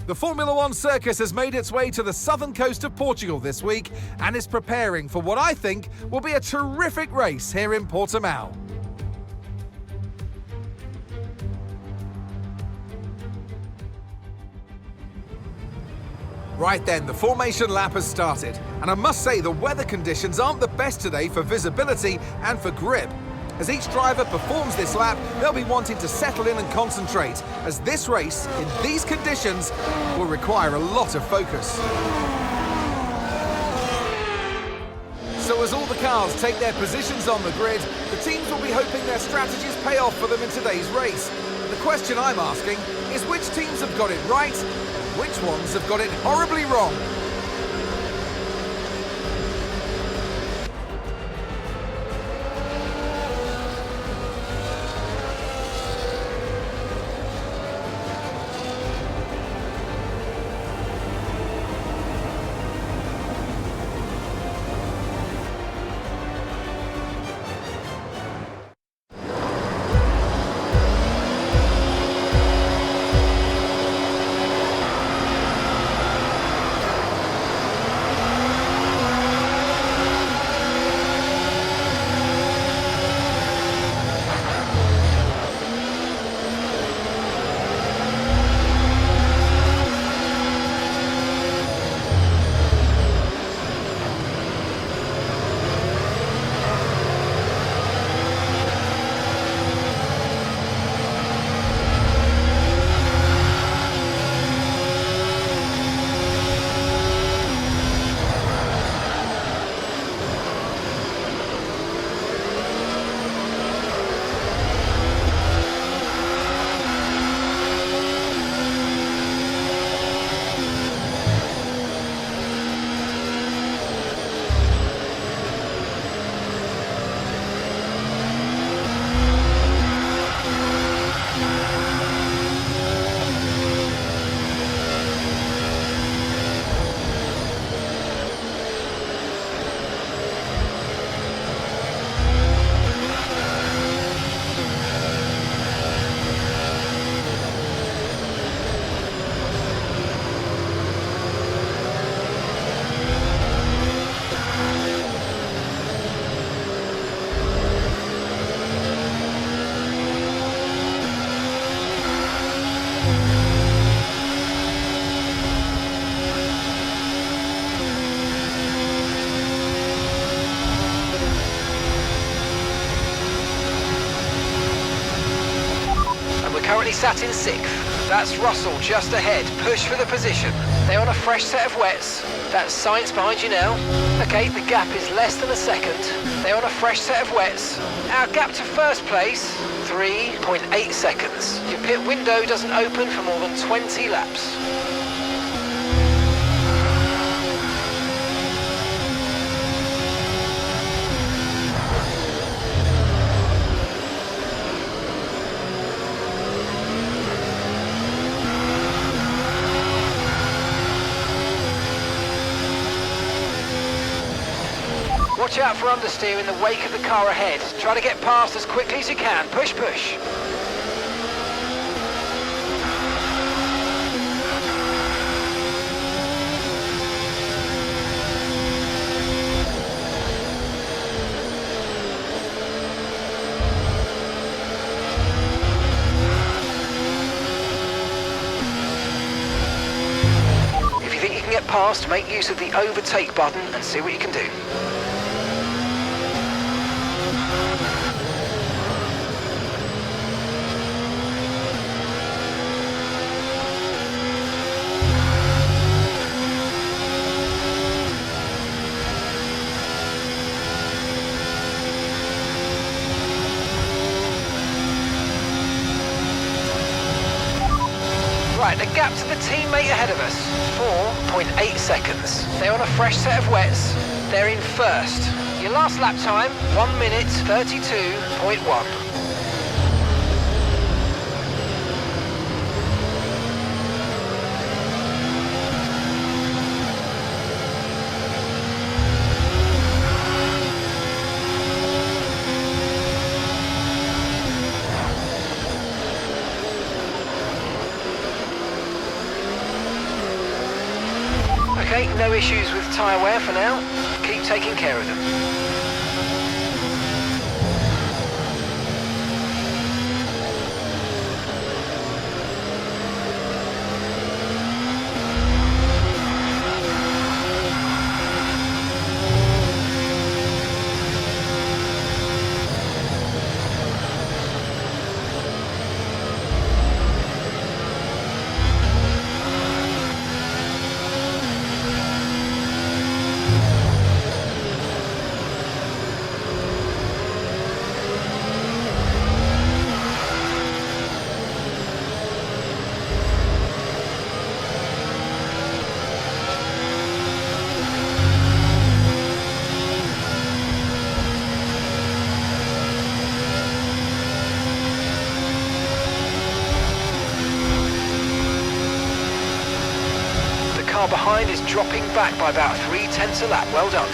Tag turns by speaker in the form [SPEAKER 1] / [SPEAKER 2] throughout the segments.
[SPEAKER 1] The Formula One circus has made its way to the southern coast of Portugal this week and is preparing for what I think will be a terrific race here in Portimão. Right then, the formation lap has started, and I must say the weather conditions aren't the best today for visibility and for grip. As each driver performs this lap, they'll be wanting to settle in and concentrate, as this race, in these conditions, will require a lot of focus. So as all the cars take their positions on the grid, the teams will be hoping their strategies pay off for them in today's race. The question I'm asking is which teams have got it right, and which ones have got it horribly wrong?
[SPEAKER 2] Currently sat in 6th. That's Russell just ahead. Push for the position. They're on a fresh set of wets. That's Sainz behind you now. Okay, the gap is less than a second. They're on a fresh set of wets. Our gap to first place, 3.8 seconds. Your pit window doesn't open for more than 20 laps. Watch out for understeer in the wake of the car ahead. Try to get past as quickly as you can. Push, push. If you think you can get past, make use of the overtake button and see what you can do. Right, the gap to the teammate ahead of us, 4.8 seconds. They're on a fresh set of wets. They're in first. Your last lap time, 1 minute 32.1. Okay, no issues with tyre wear for now. Keep taking care of them. Car behind is dropping back by about 3/10 a lap. Well done.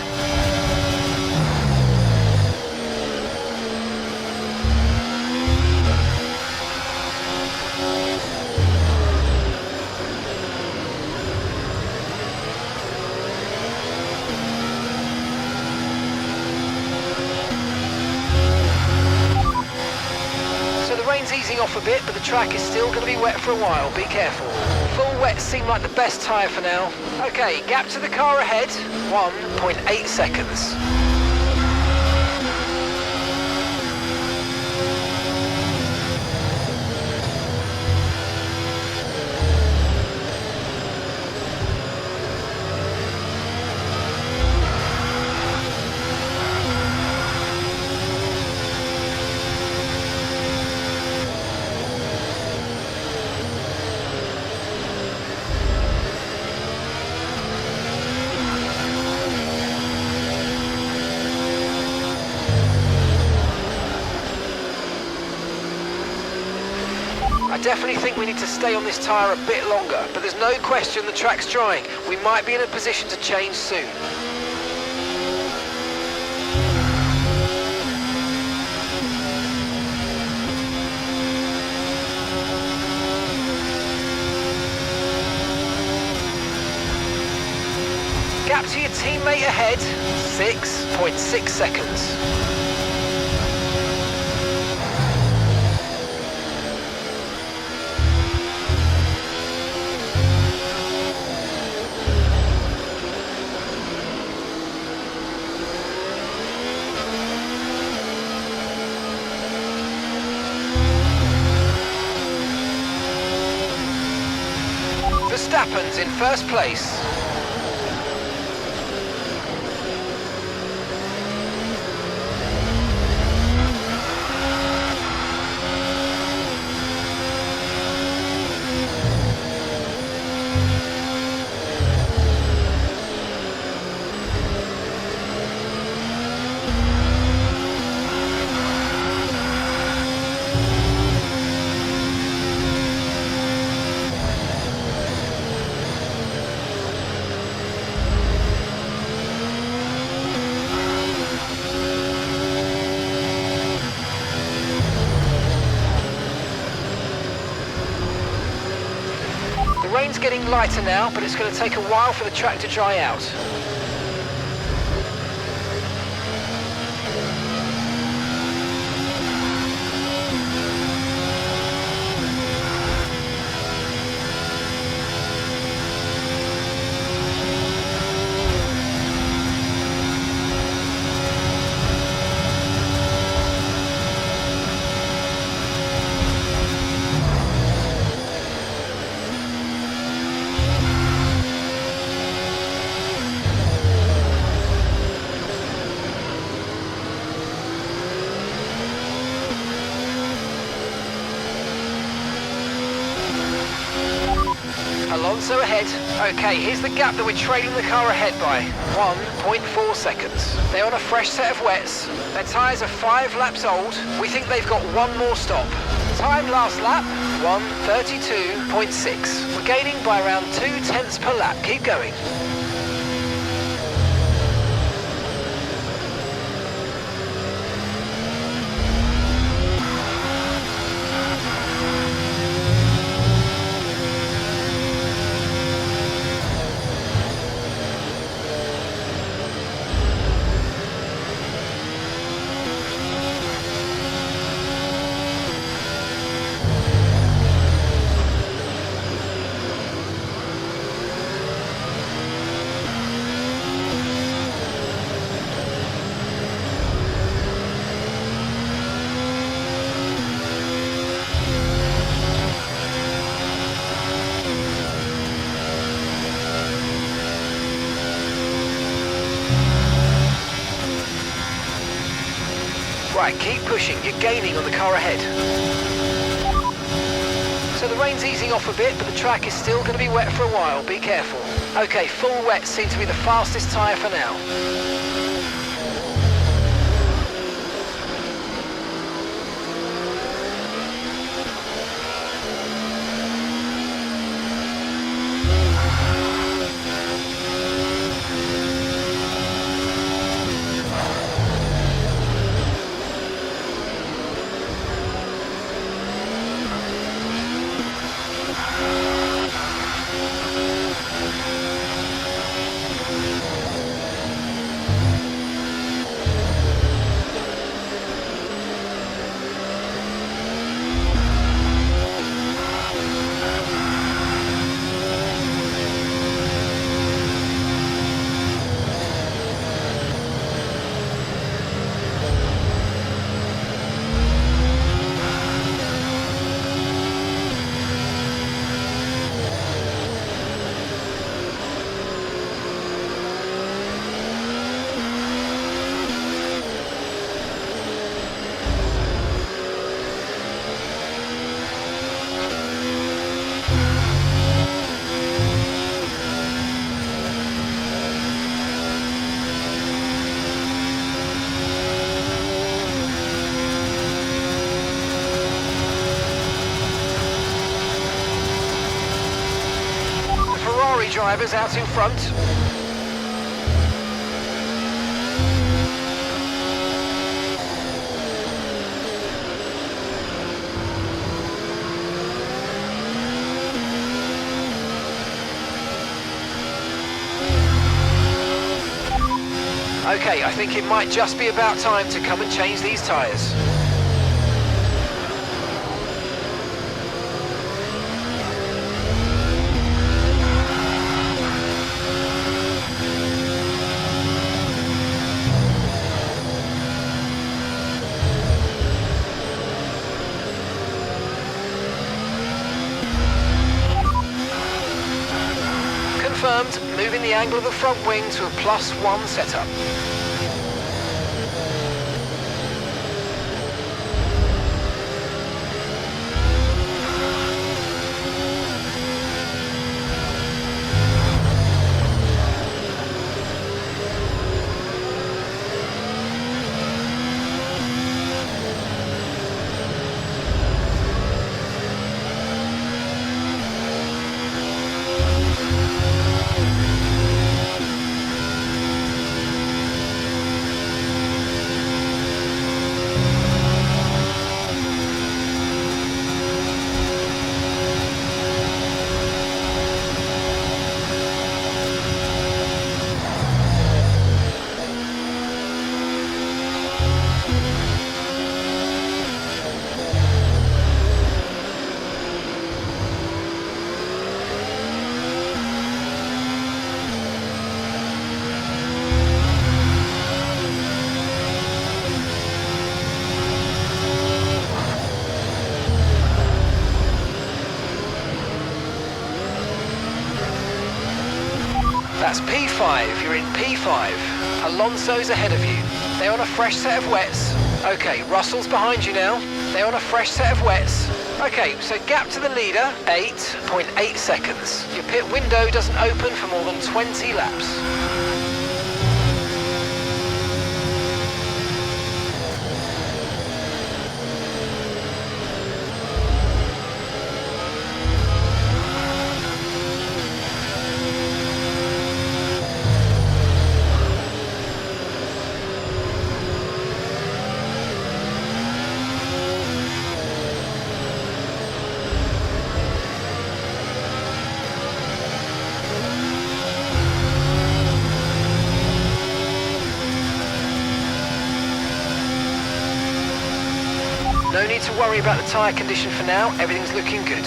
[SPEAKER 2] So the rain's easing off a bit, but the track is still going to be wet for a while. Be careful. Full wet seem like the best tyre for now. Okay, gap to the car ahead, 1.8 seconds. I definitely think we need to stay on this tyre a bit longer, but there's no question the track's drying. We might be in a position to change soon. Gap to your teammate ahead, 6.6 seconds. Verstappen's in first place. The rain's getting lighter now, but it's going to take a while for the track to dry out. Alonso ahead. Okay, here's the gap that we're trailing the car ahead by. 1.4 seconds. They're on a fresh set of wets. Their tyres are 5 laps old. We think they've got one more stop. Time last lap, 1:32.6. We're gaining by around 0.2 per lap. Keep going. Right, keep pushing. You're gaining on the car ahead. So the rain's easing off a bit, but the track is still going to be wet for a while. Be careful. Okay, full wet seems to be the fastest tyre for now. Ferrari drivers out in front. Okay, I think it might just be about time to come and change these tyres. Confirmed, moving the angle of the front wing to a +1 setup. That's P5, you're in P5. Alonso's ahead of you. They're on a fresh set of wets. Okay, Russell's behind you now. They're on a fresh set of wets. Okay, so gap to the leader, 8.8 seconds. Your pit window doesn't open for more than 20 laps. No need to worry about the tyre condition for now, everything's looking good.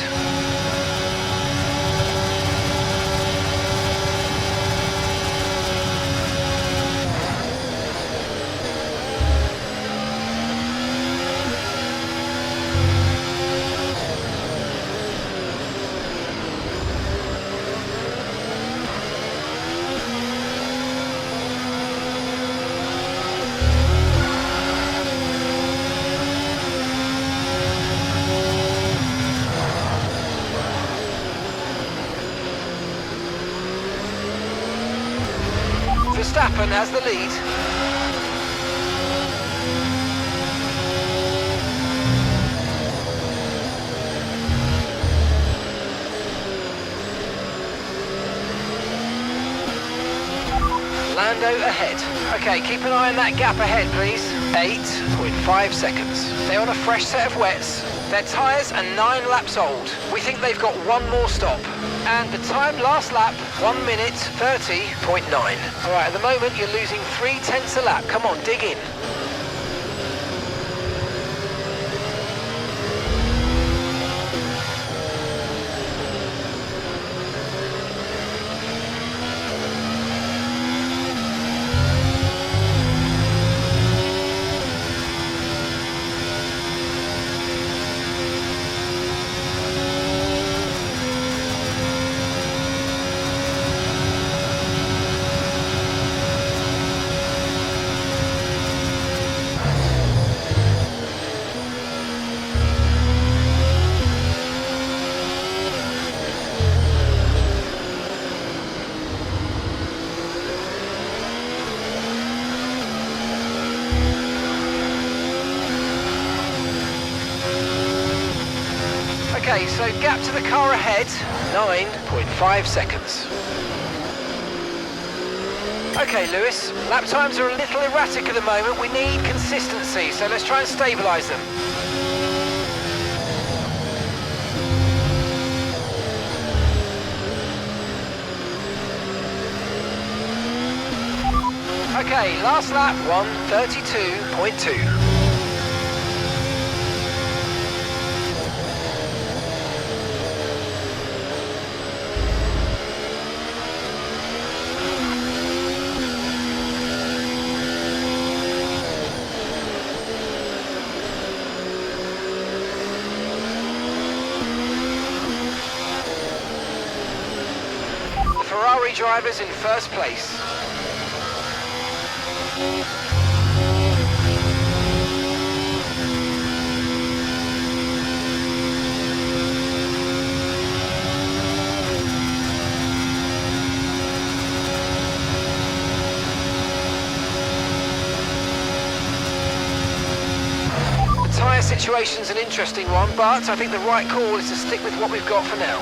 [SPEAKER 2] Verstappen has the lead. Lando ahead. Okay, keep an eye on that gap ahead, please. 8.5 seconds. They're on a fresh set of wets. Their tyres are 9 laps old. We think they've got one more stop. And the time last lap, 1 minute 30.9. All right, at the moment you're losing 0.3 a lap. Come on, dig in. Okay, so gap to the car ahead, 9.5 seconds. Okay, Lewis, lap times are a little erratic at the moment. We need consistency, so let's try and stabilise them. Okay, last lap, 1:32.2. Ferrari drivers in first place. The tyre situation's an interesting one, but I think the right call is to stick with what we've got for now.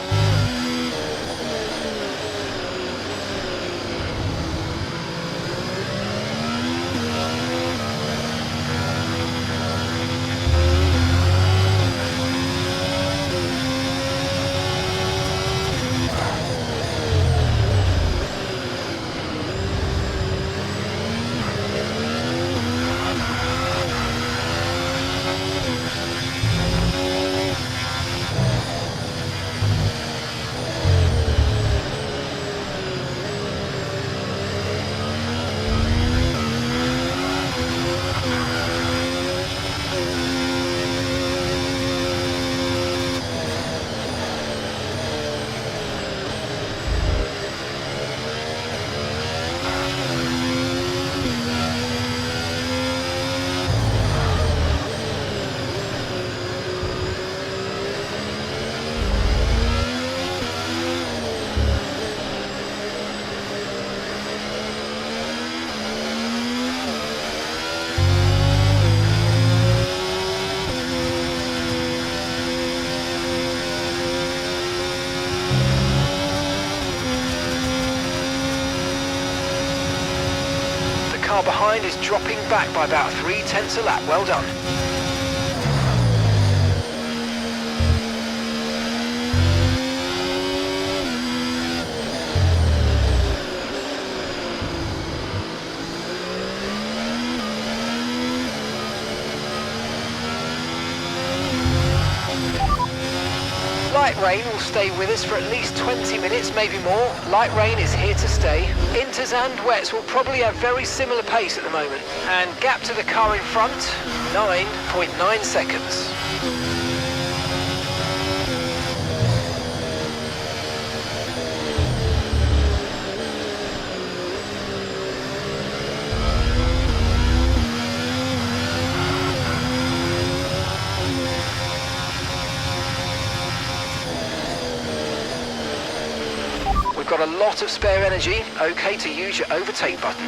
[SPEAKER 2] Car behind is dropping back by about 0.3 a lap. Well done. Light rain will stay with us for at least 20 minutes, maybe more. Light rain is here to stay. Inters and wets will probably have very similar pace at the moment. And gap to the car in front, 9.9 seconds. We've got a lot of spare energy, okay to use your overtake button.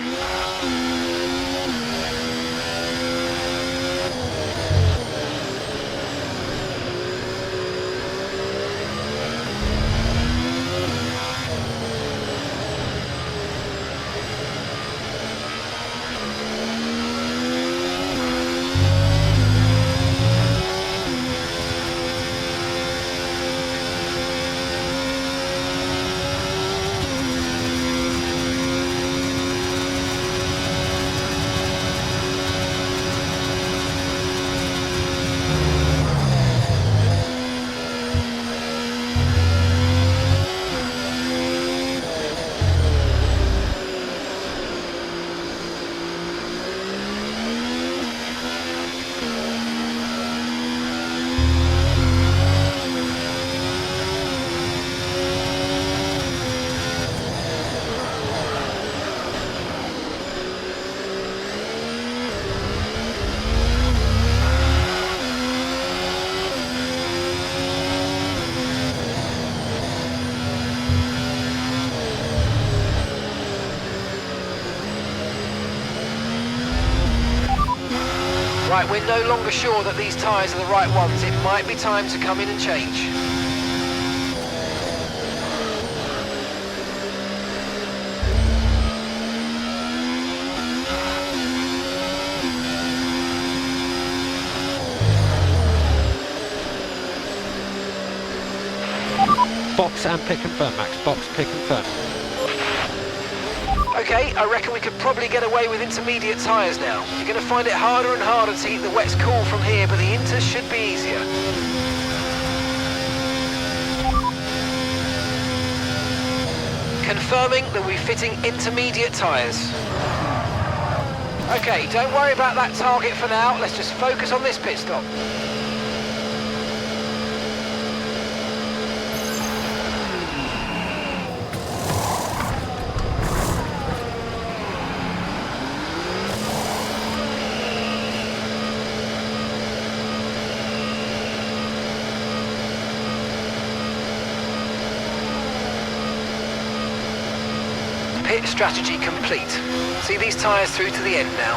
[SPEAKER 2] Right, we're no longer sure that these tyres are the right ones. It might be time to come in and change.
[SPEAKER 3] Box and pick and firm, Max. Box, pick and firm.
[SPEAKER 2] Okay, I reckon we could probably get away with intermediate tyres now. You're going to find it harder and harder to keep the wets cool from here, but the inters should be easier. Confirming that we're fitting intermediate tyres. Okay, don't worry about that target for now. Let's just focus on this pit stop. Pit strategy complete. See these tyres through to the end now.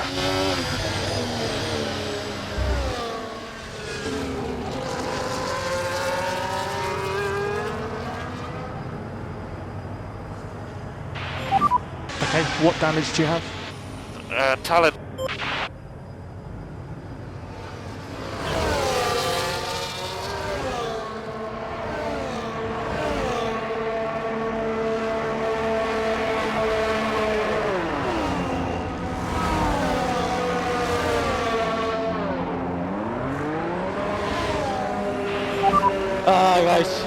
[SPEAKER 4] Okay, what damage do you have?
[SPEAKER 5] Talent.
[SPEAKER 4] Ah, guys.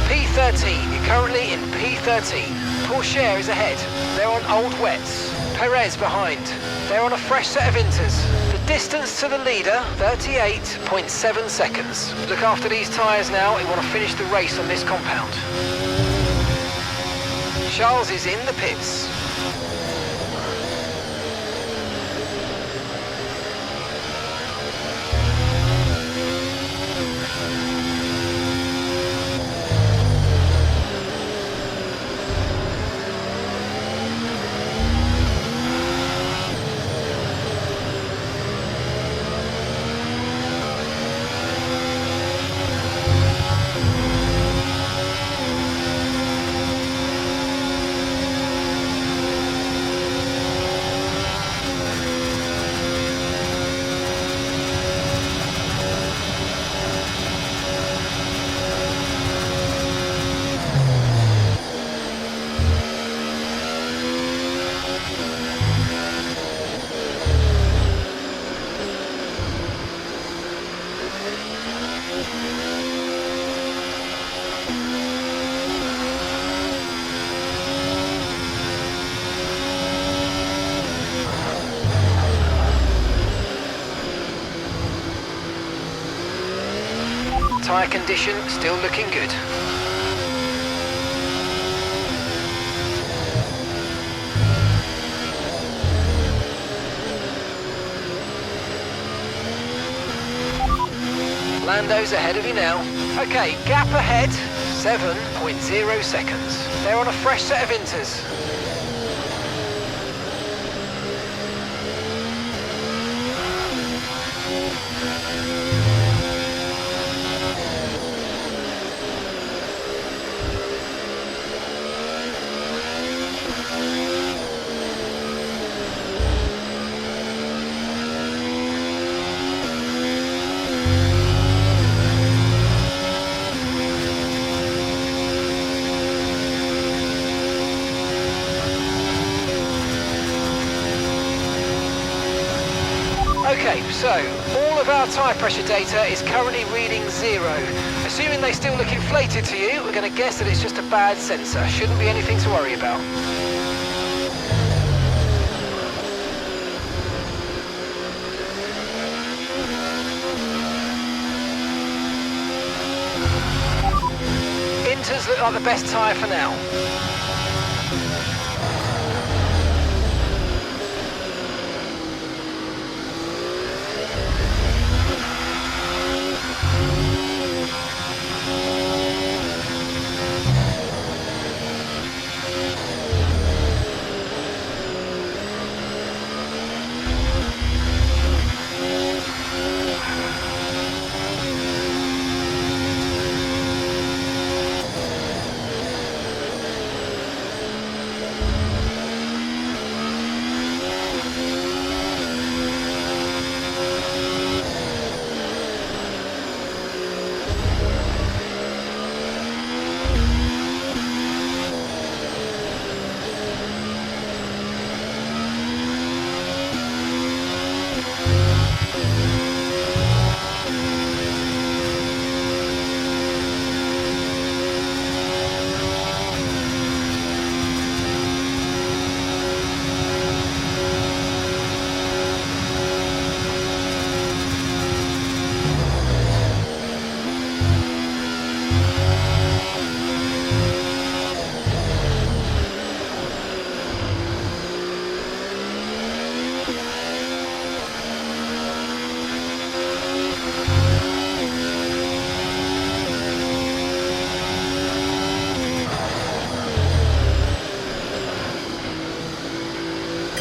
[SPEAKER 2] P13, you're currently in P13. Porsche is ahead. They're on old wets. Perez behind. They're on a fresh set of inters. The distance to the leader, 38.7 seconds. Look after these tyres now. We want to finish the race on this compound. Charles is in the pits. Tyre condition still looking good. Lando's ahead of you now. Okay, gap ahead, 7.0 seconds. They're on a fresh set of inters. Okay, so all of our tyre pressure data is currently reading 0. Assuming they still look inflated to you, we're going to guess that it's just a bad sensor. Shouldn't be anything to worry about. Inters look like the best tyre for now.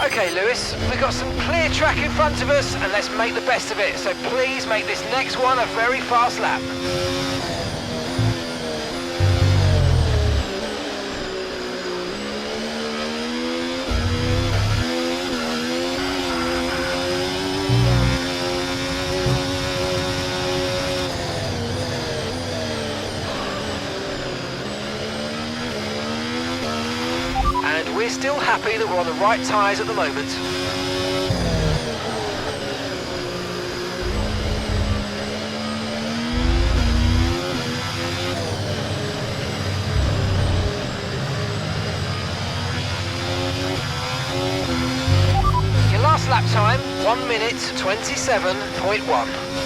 [SPEAKER 2] Okay, Lewis, we've got some clear track in front of us, and let's make the best of it. So please make this next one a very fast lap. And we're still happy that we're on the right tyres at the moment. Your last lap time, 1 minute 27.1.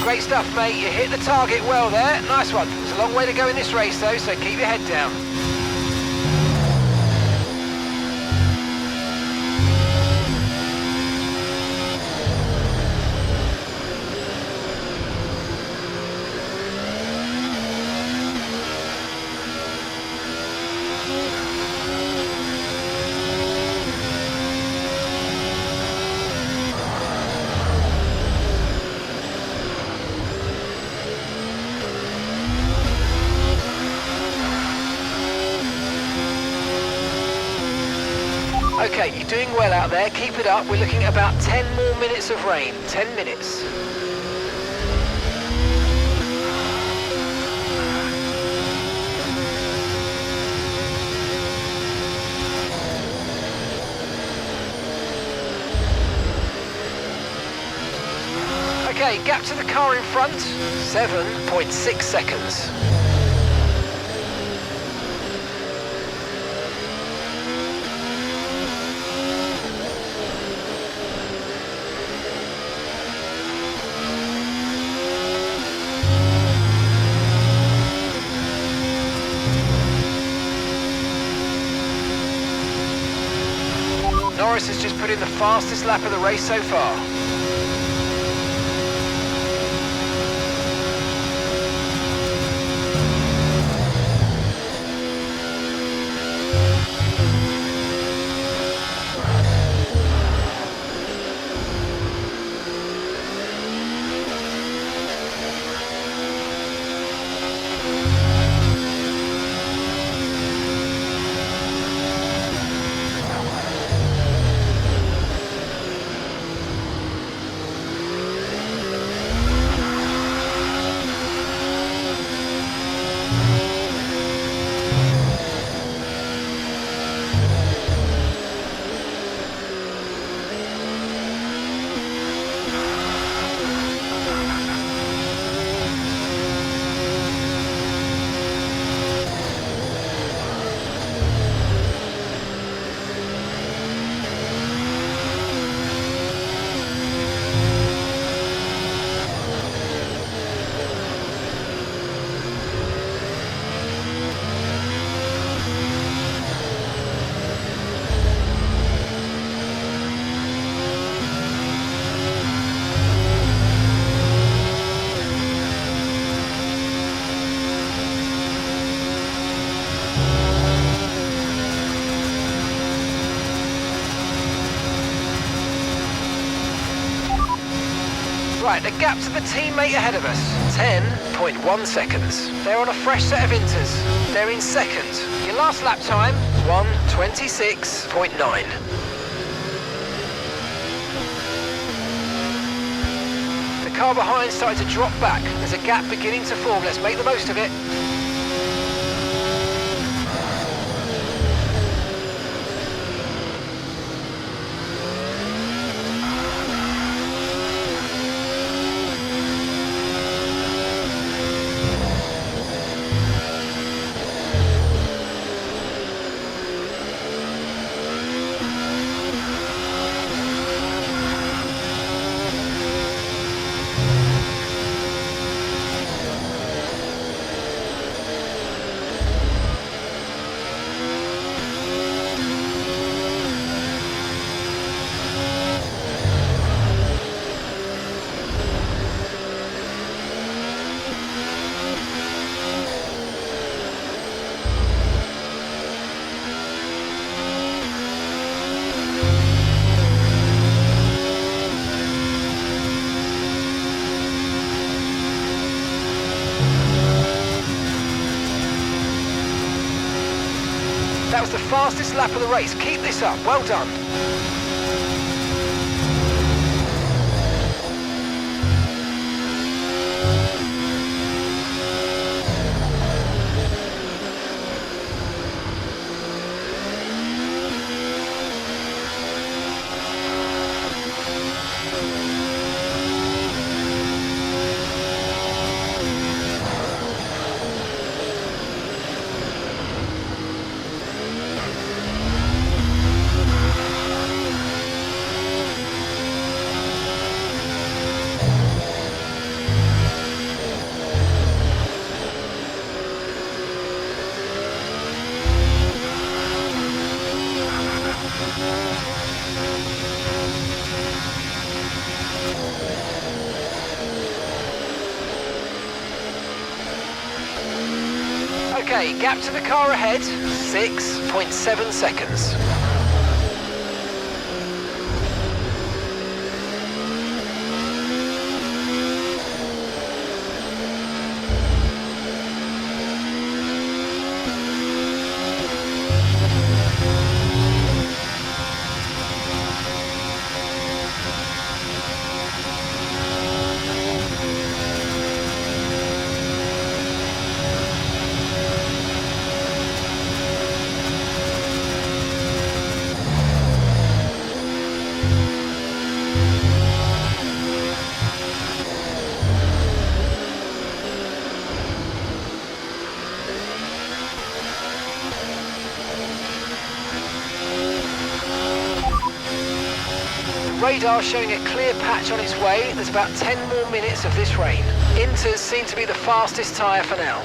[SPEAKER 2] Great stuff, mate. You hit the target well there. Nice one. There's a long way to go in this race, though, so keep your head down. Okay, you're doing well out there. Keep it up. We're looking at about 10 more minutes of rain. 10 minutes. Okay, gap to the car in front, 7.6 seconds. Norris has just put in the fastest lap of the race so far. Right, the gap to the teammate ahead of us, 10.1 seconds. They're on a fresh set of inters. They're in second. Your last lap time, 1:26.9. The car behind started to drop back. There's a gap beginning to form. Let's make the most of it. That was the fastest lap of the race. Keep this up. Well done. Okay, gap to the car ahead, 6.7 seconds. Radar showing a clear patch on its way. There's about 10 more minutes of this rain. Inters seem to be the fastest tyre for now.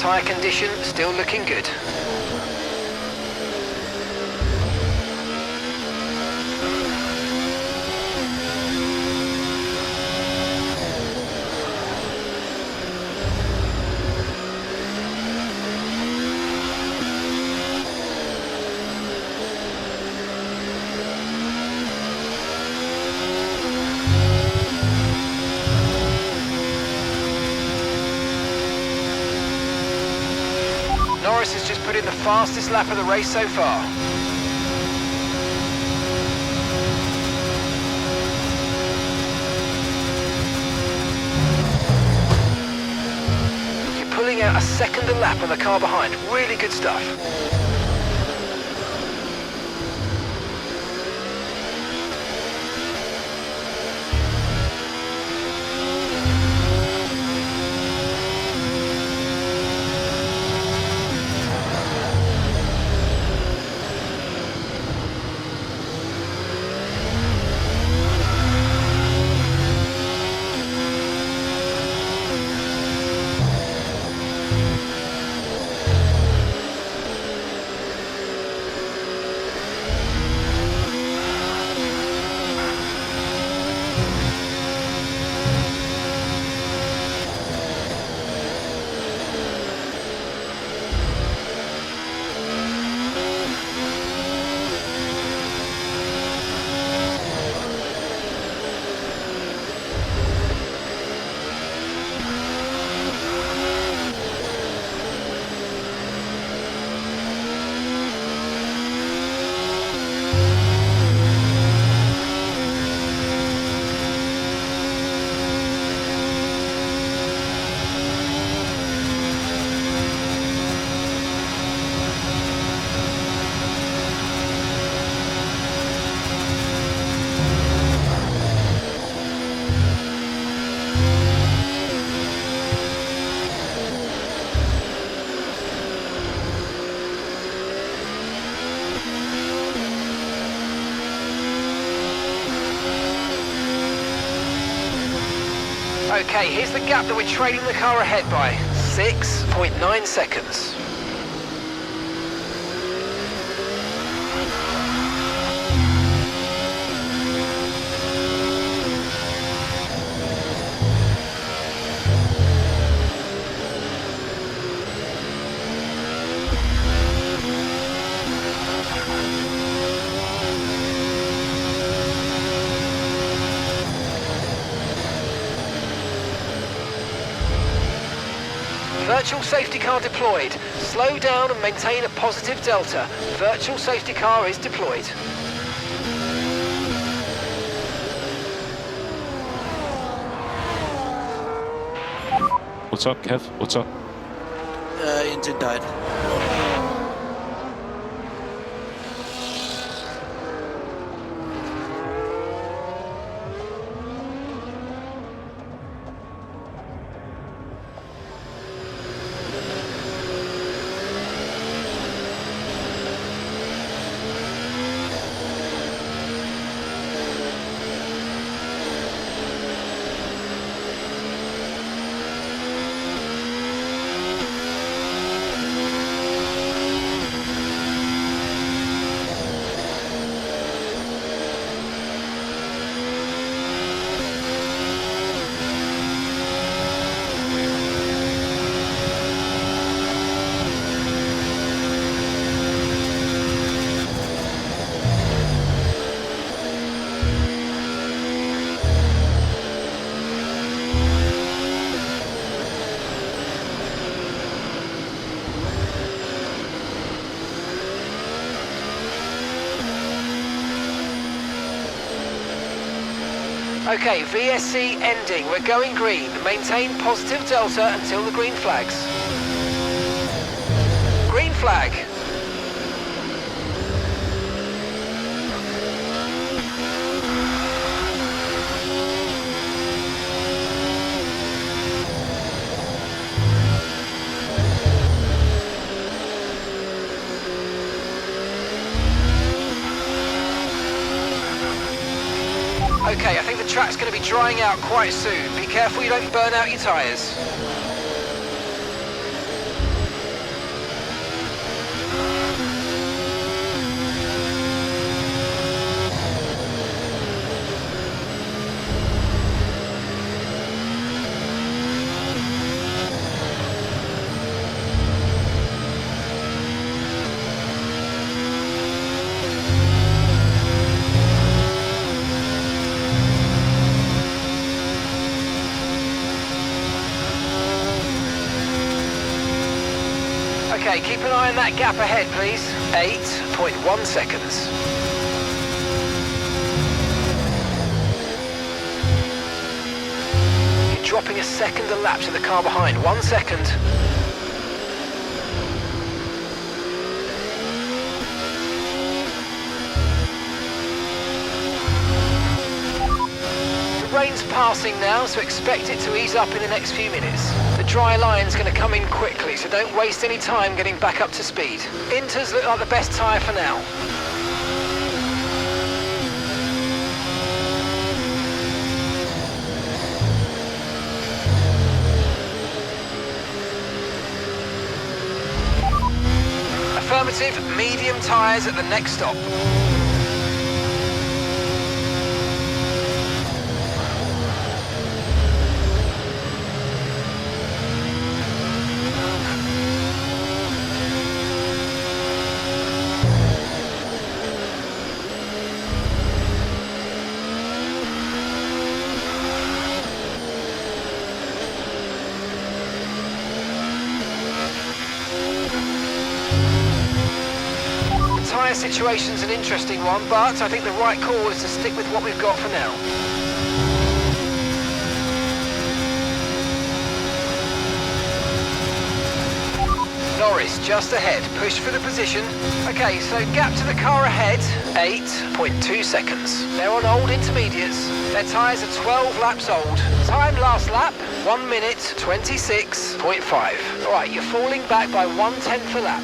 [SPEAKER 2] Tyre condition still looking good. Norris has just put in the fastest lap of the race so far. You're pulling out a second a lap on the car behind. Really good stuff. Okay, here's the gap that we're trailing the car ahead by. 6.9 seconds. Virtual safety car deployed. Slow down and maintain a positive delta. Virtual safety car is deployed.
[SPEAKER 4] What's up, Kev? What's up?
[SPEAKER 5] Engine died.
[SPEAKER 2] Okay, VSC ending. We're going green. Maintain positive delta until the green flags. Green flag. Okay, I think the track's going to be drying out quite soon. Be careful you don't burn out your tyres. Okay, keep an eye on that gap ahead, please. 8.1 seconds. You're dropping a second a lap to the car behind. 1 second. The rain's passing now, so expect it to ease up in the next few minutes. The dry line's going to come in quickly, so don't waste any time getting back up to speed. Inters look like the best tyre for now. Affirmative, medium tyres at the next stop. Tyre situation's an interesting one, but I think the right call is to stick with what we've got for now. Norris just ahead, push for the position. Okay, so gap to the car ahead, 8.2 seconds. They're on old intermediates. Their tyres are 12 laps old. Time last lap, 1 minute 26.5. All right, you're falling back by 1/10 a lap.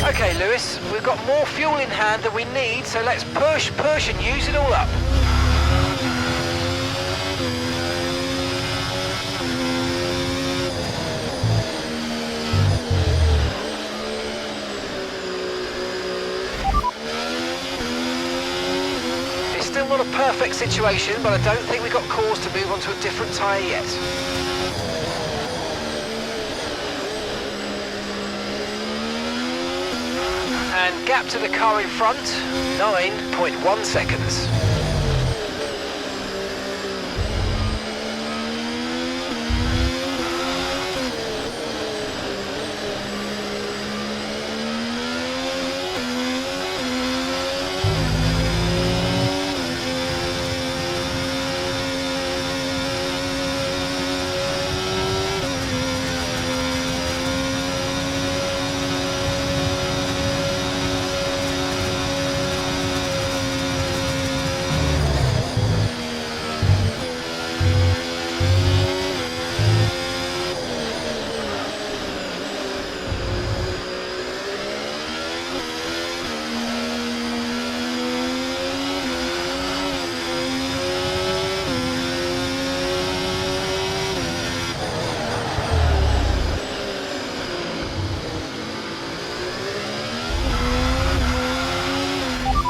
[SPEAKER 2] Okay, Lewis, we've got more fuel in hand than we need, so let's push, and use it all up. It's still not a perfect situation, but I don't think we've got cause to move on to a different tyre yet. And gap to the car in front, 9.1 seconds.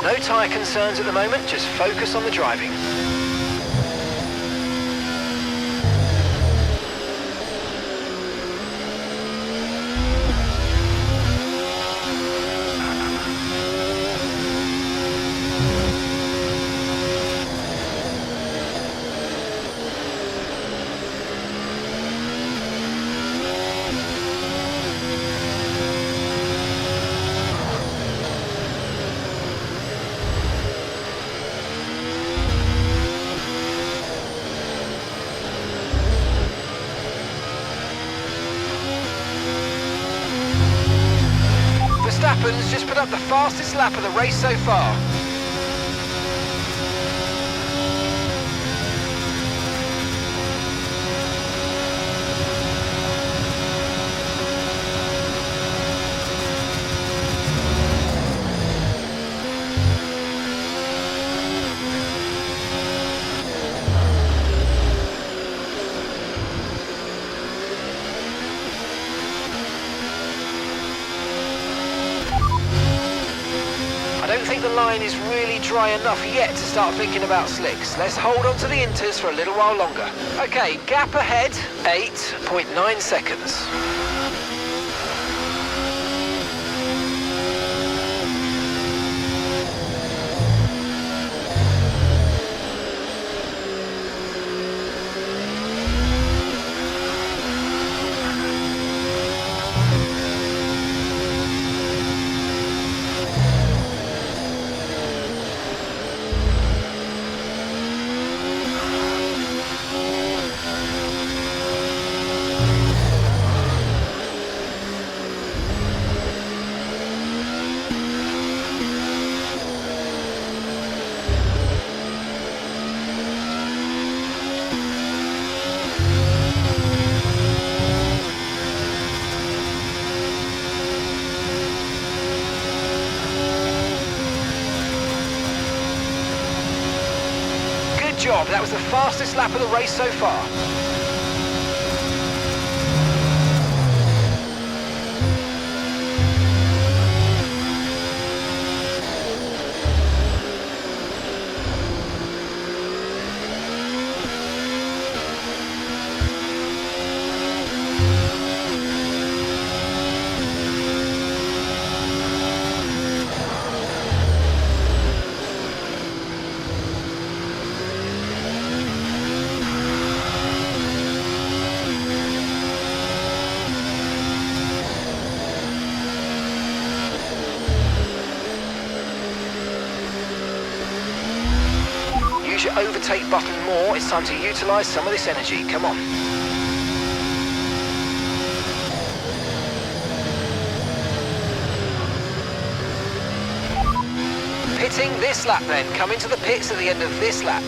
[SPEAKER 2] No tyre concerns at the moment, just focus on the driving. happens, just put up the fastest lap of the race so far. I don't think the line is really dry enough yet to start thinking about slicks. Let's hold on to the inters for a little while longer. Okay, gap ahead, 8.9 seconds. Job. That was the fastest lap of the race so far. Use your overtake button more. It's time to utilise some of this energy. Come on. Pitting this lap then. Come into the pits at the end of this lap.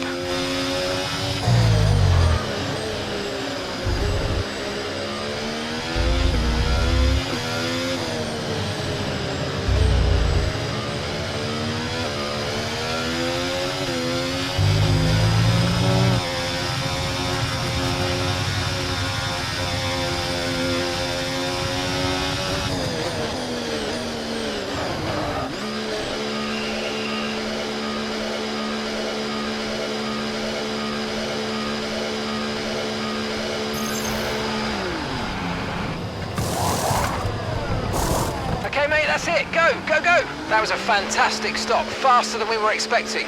[SPEAKER 2] Okay, mate, that's it. Go, go, go. That was a fantastic stop. Faster than we were expecting.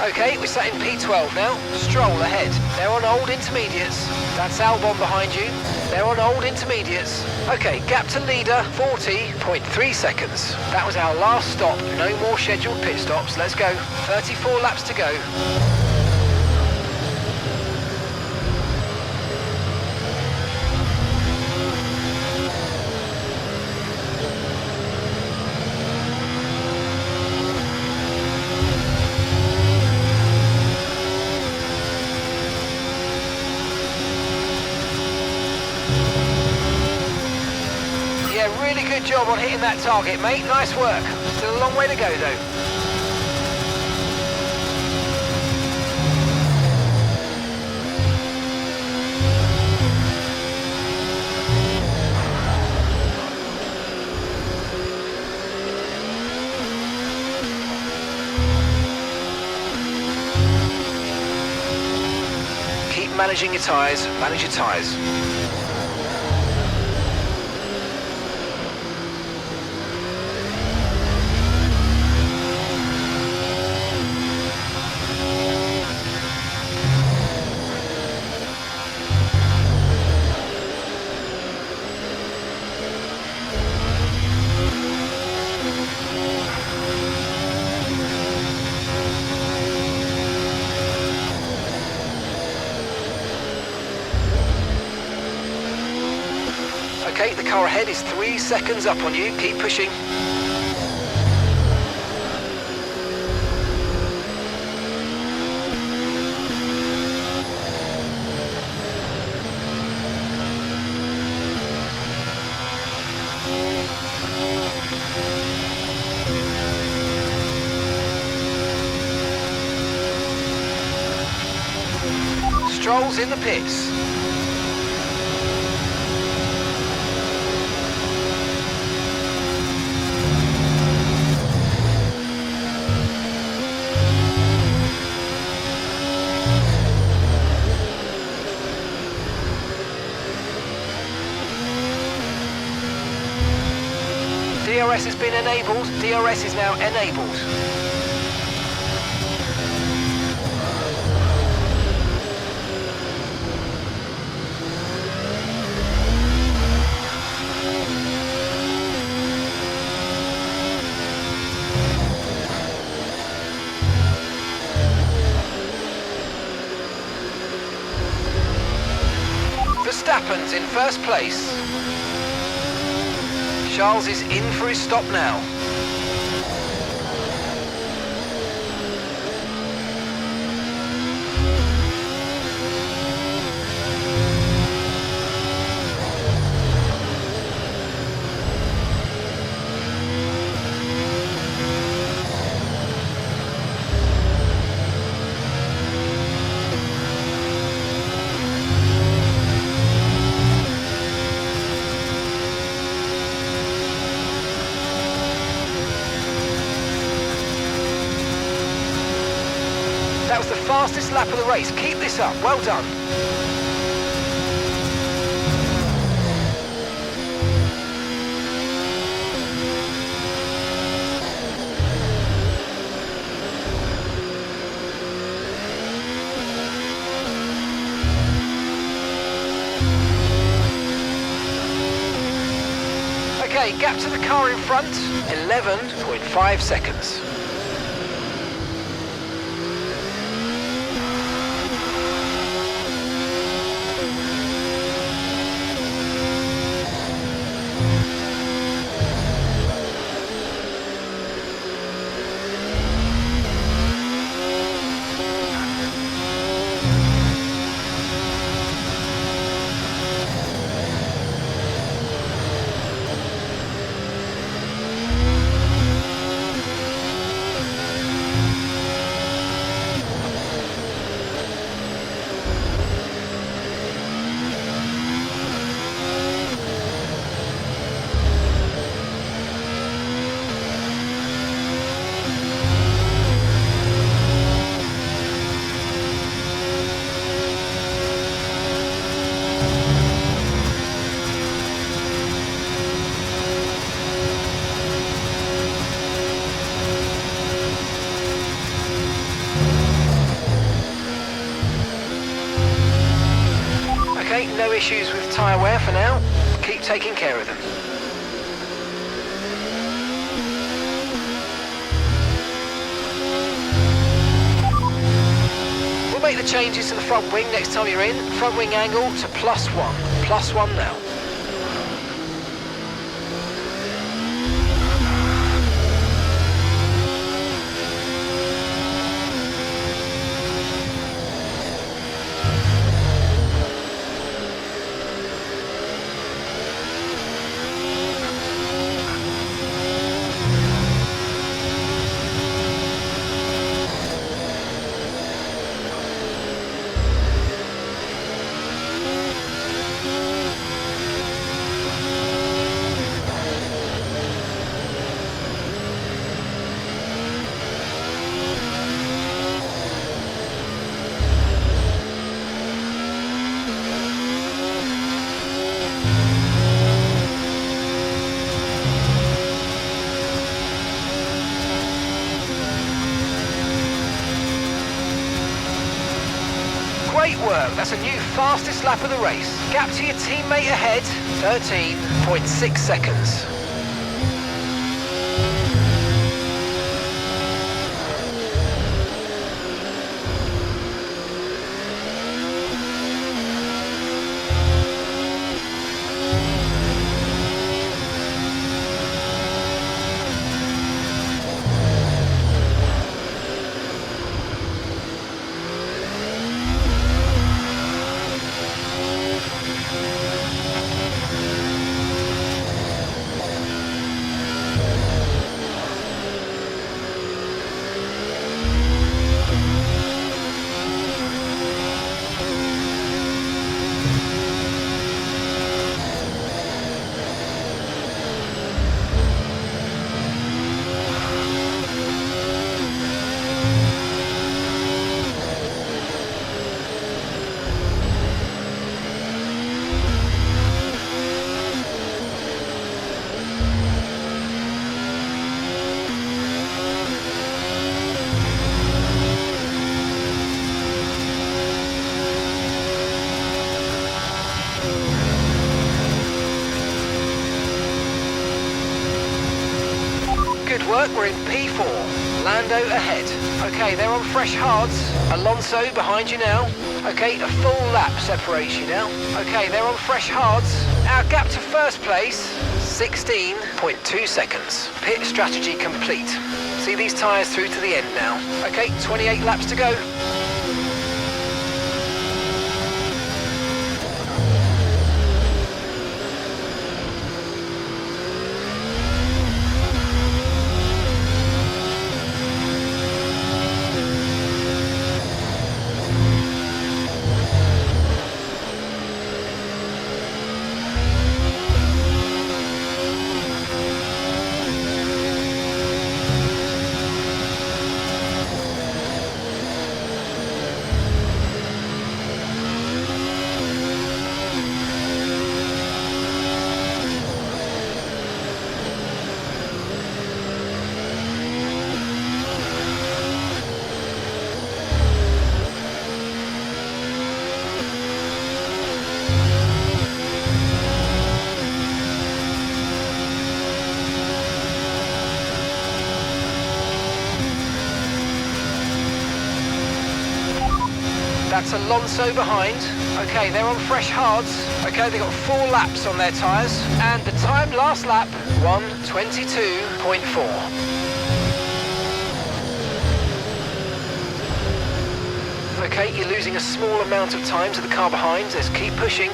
[SPEAKER 2] Okay, we're sat in P12 now. Stroll ahead. They're on old intermediates. That's Albon behind you. They're on old intermediates. Okay, gap to leader, 40.3 seconds. That was our last stop. No more scheduled pit stops. Let's go. 34 laps to go. Really good job on hitting that target, mate. Nice work. Still a long way to go, though. managing your tyres. Manage your tyres. Okay, the car ahead is 3 seconds up on you. Keep pushing. Stroll's in the pits. DRS has been enabled. DRS is now enabled. Verstappen's in first place. Charles is in for his stop now. That was the fastest lap of the race. Keep this up. Well done. Okay, gap to the car in front, 11.5 seconds. No issues with tyre wear for now. Keep taking care of them. We'll make the changes to the front wing next time you're in. Front wing angle to +1. +1 now. work. That's a new fastest lap of the race. Gap to your teammate ahead, 13.6 seconds. Good work, we're in P4. Lando ahead. Okay, they're on fresh hards. Alonso behind you now. Okay, a full lap separates you now. Okay, they're on fresh hards. Our gap to first place, 16.2 seconds. Pit strategy complete. See these tyres through to the end now. Okay, 28 laps to go. That's Alonso behind. Okay, they're on fresh hards. Okay, they've got 4 laps on their tyres. And the time last lap, 1:22.4. Okay, you're losing a small amount of time to the car behind. Let's keep pushing.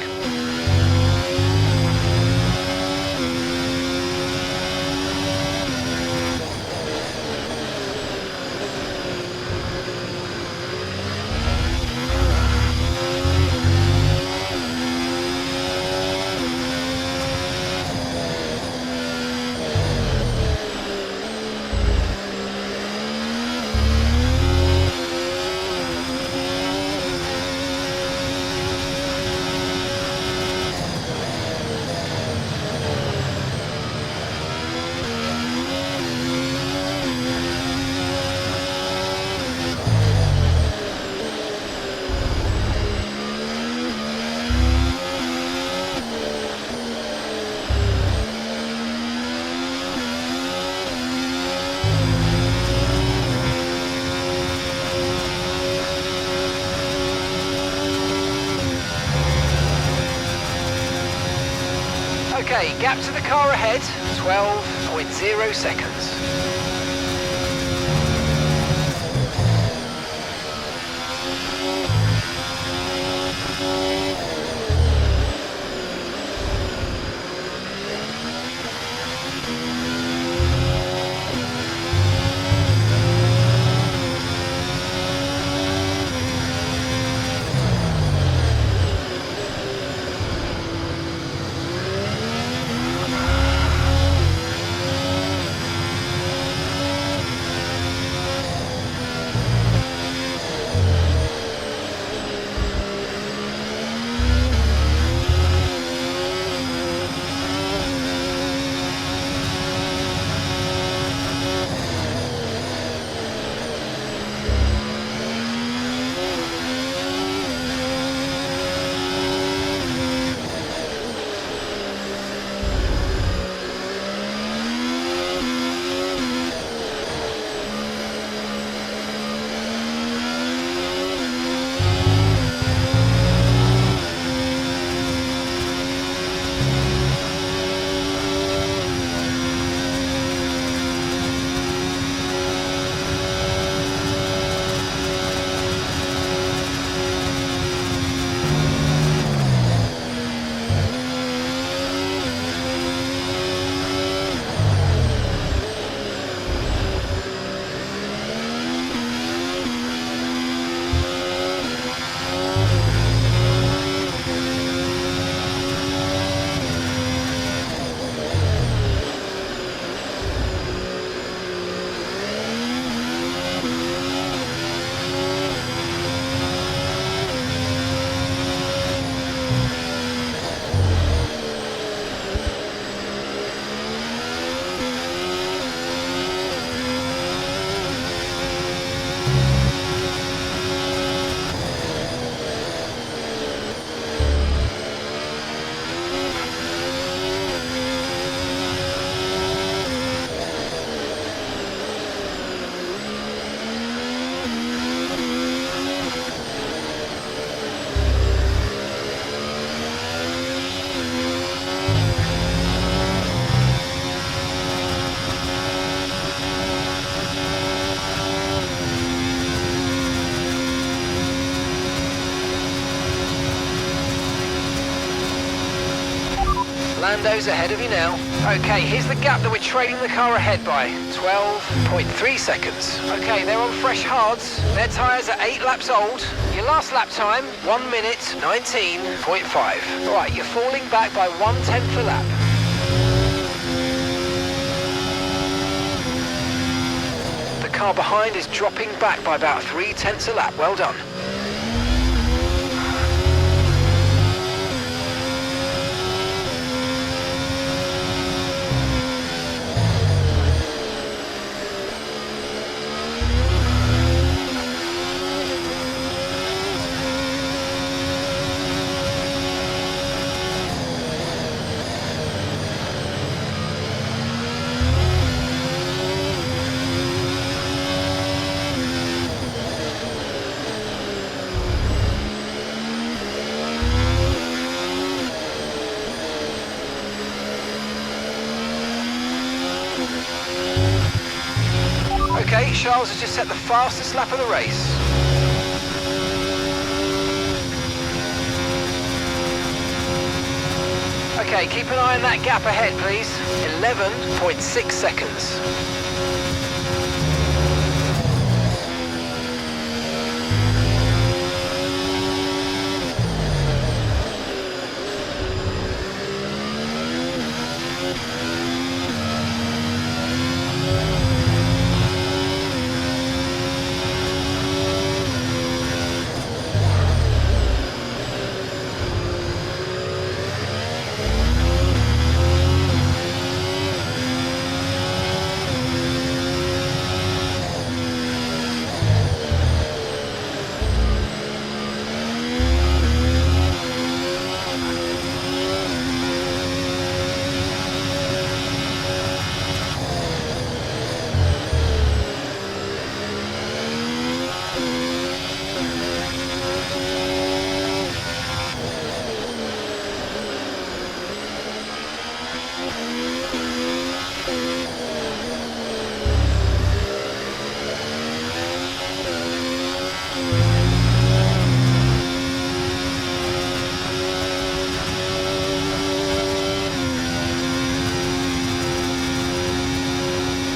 [SPEAKER 2] Okay, gap to the car ahead, 12.0 seconds. Lando's ahead of you now. Okay, here's the gap that we're trailing the car ahead by. 12.3 seconds. Okay, they're on fresh hards. Their tyres are 8 laps old. Your last lap time, 1 minute 19.5. All right, you're falling back by 1/10 a lap. The car behind is dropping back by about 3/10 a lap. Well done. Okay, Charles has just set the fastest lap of the race. Okay, keep an eye on that gap ahead, please. 11.6 seconds.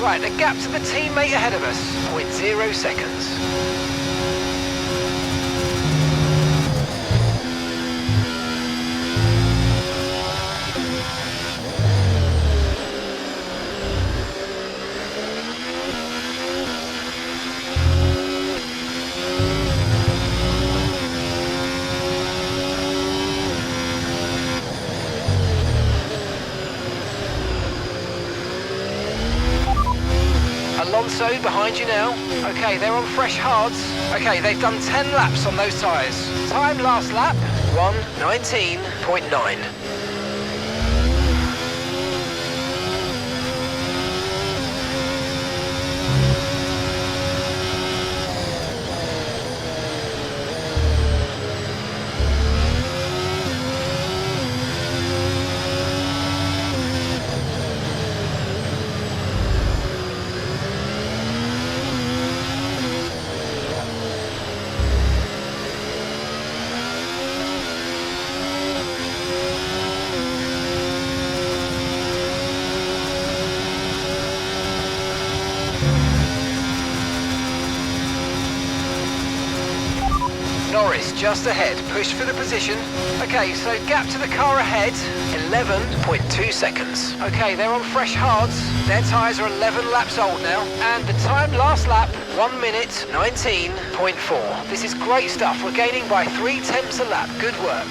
[SPEAKER 2] Right, the gap to the teammate ahead of us, 0.0 seconds. Alonso behind you now. Okay, they're on fresh hards. Okay, they've done 10 laps on those tyres. Time last lap, 1:19.9. Norris just ahead, push for the position. Okay, so gap to the car ahead, 11.2 seconds. Okay, they're on fresh hards. Their tyres are 11 laps old now. And the time last lap, 1 minute 19.4. This is great stuff. We're gaining by 3/10 a lap. Good work.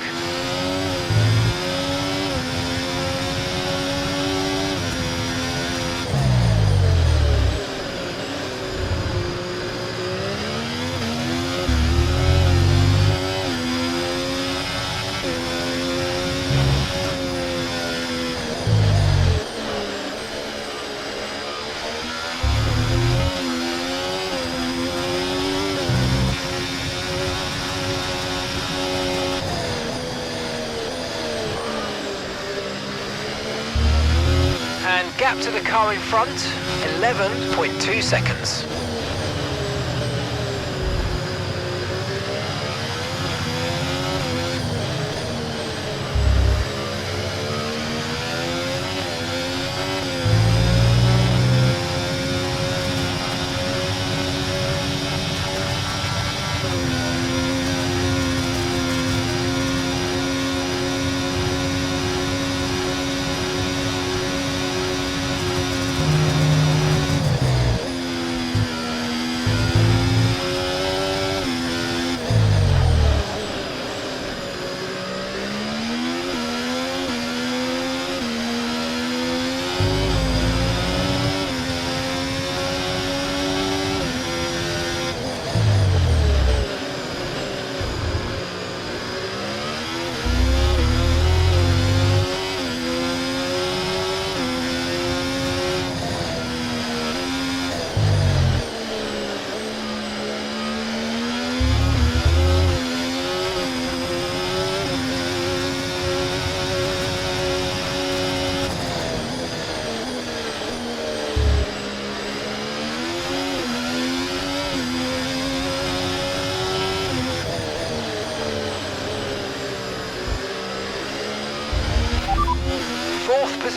[SPEAKER 2] And gap to the car in front, 11.2 seconds.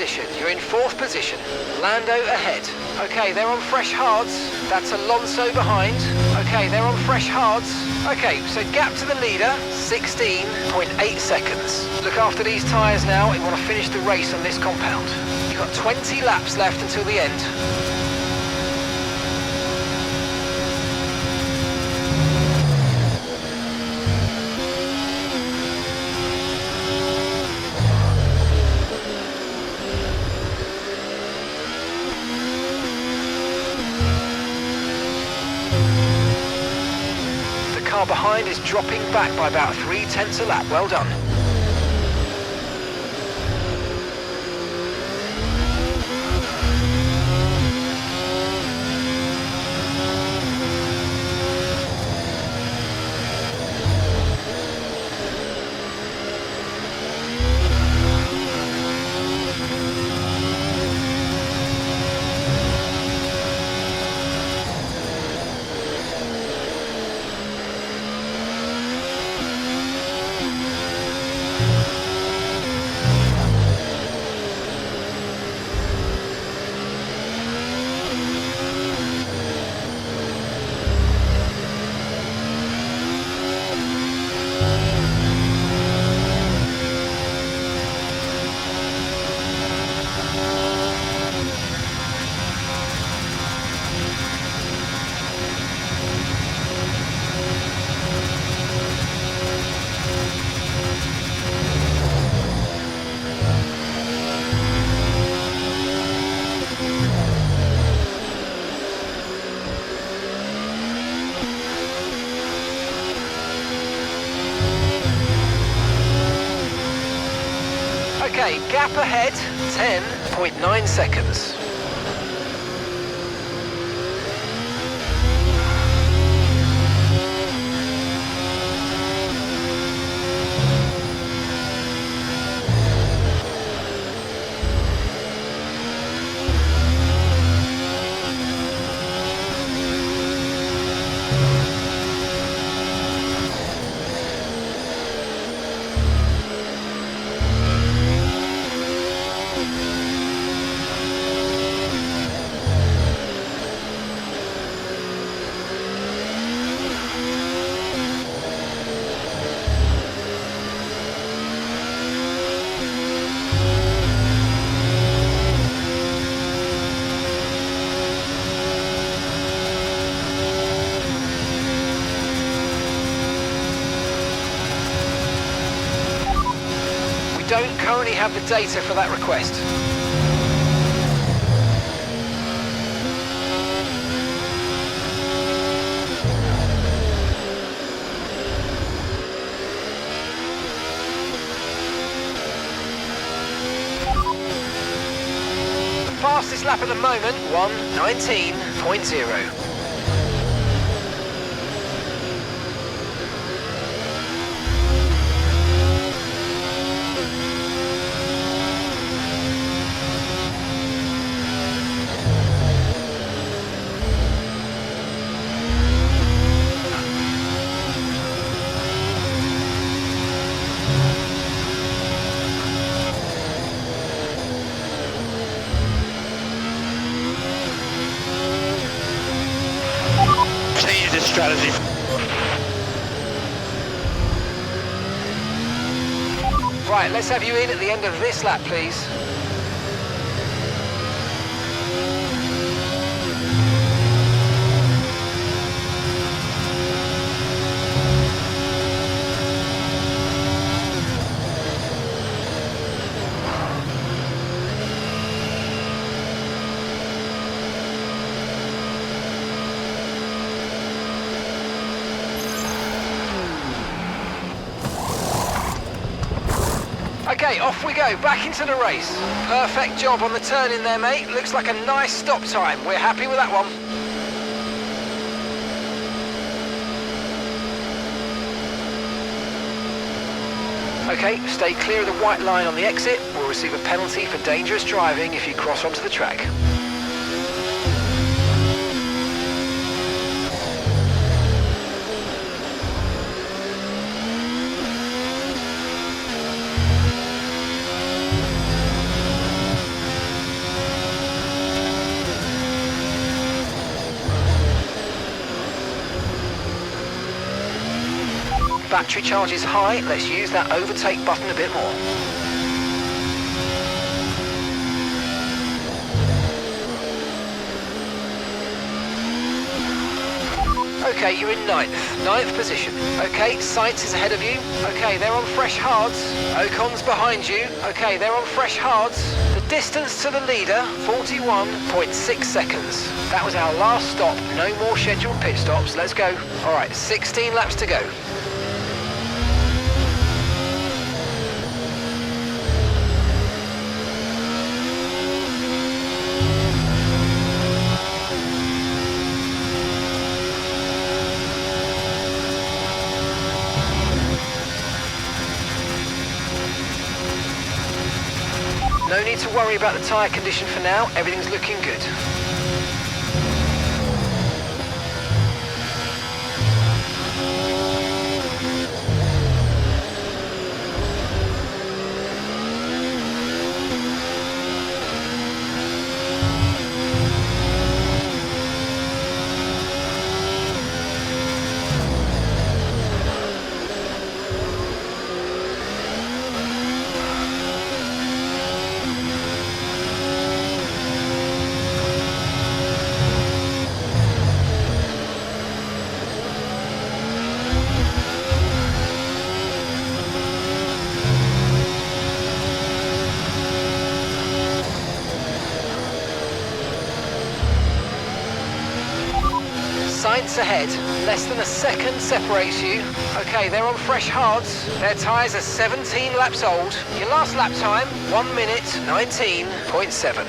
[SPEAKER 2] position. You're in 4th position. Lando ahead. Okay, they're on fresh hards. That's Alonso behind. Okay, they're on fresh hards. Okay, so gap to the leader, 16.8 seconds. Look after these tyres now. You want to finish the race on this compound. You've got 20 laps left until the end. Car behind is dropping back by about 0.3 a lap. Well done. Okay, gap ahead, 10.9 seconds. Don't currently have the data for that request. The fastest lap at the moment, 1:19.0.
[SPEAKER 5] Strategy.
[SPEAKER 2] Right, let's have you in at the end of this lap, please. Okay, off we go, back into the race. Perfect job on the turn in there, mate. Looks like a nice stop time. We're happy with that one. Okay, stay clear of the white line on the exit. We'll receive a penalty for dangerous driving if you cross onto the track. Battery charge is high, let's use that overtake button a bit more. Okay, you're in ninth position. Okay, Sainz is ahead of you. Okay, they're on fresh hards. Ocon's behind you. Okay, they're on fresh hards. The distance to the leader, 41.6 seconds. That was our last stop. No more scheduled pit stops. Let's go. All right, 16 laps to go. No need to worry about the tyre condition for now, everything's looking good. Sainz ahead, less than a second separates you. Okay, they're on fresh hards. Their tyres are 17 laps old. Your last lap time, 1 minute 19.7.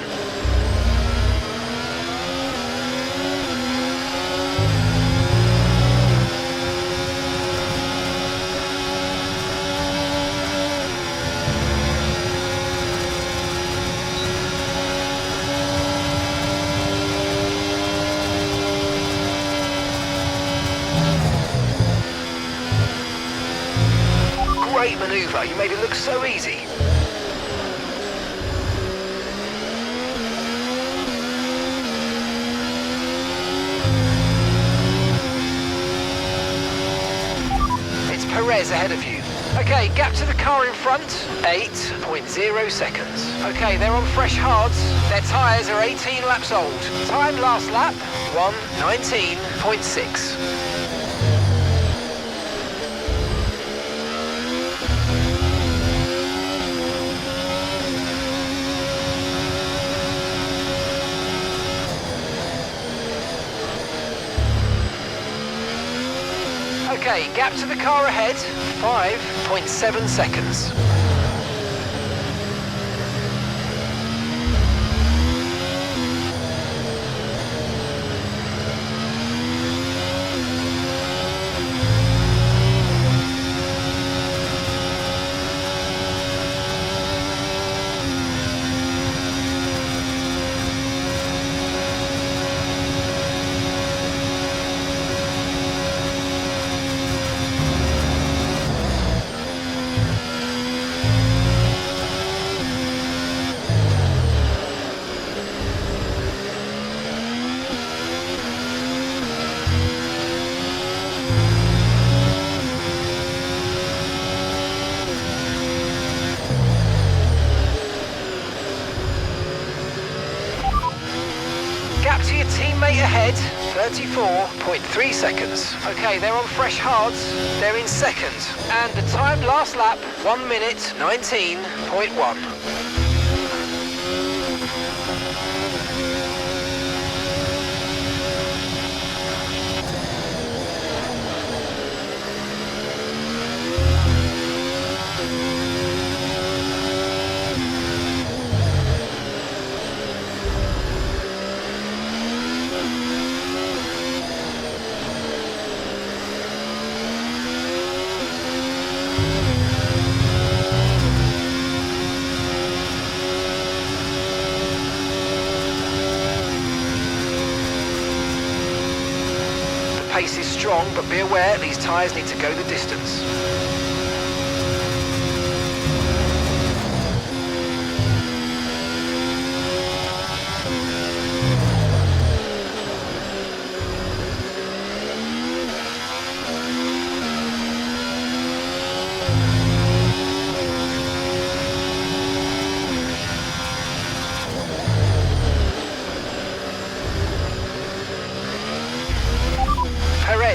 [SPEAKER 2] Great manoeuvre, you made it look so easy. It's Perez ahead of you. Okay, gap to the car in front, 8.0 seconds. Okay, they're on fresh hards. Their tyres are 18 laps old. Time last lap, 1:19.6. Okay, gap to the car ahead, 5.7 seconds. Gap to your teammate ahead, 34.3 seconds. Okay, they're on fresh hards, they're in second. And the time last lap, 1 minute 19.1. Pace is strong, but be aware these tyres need to go the distance.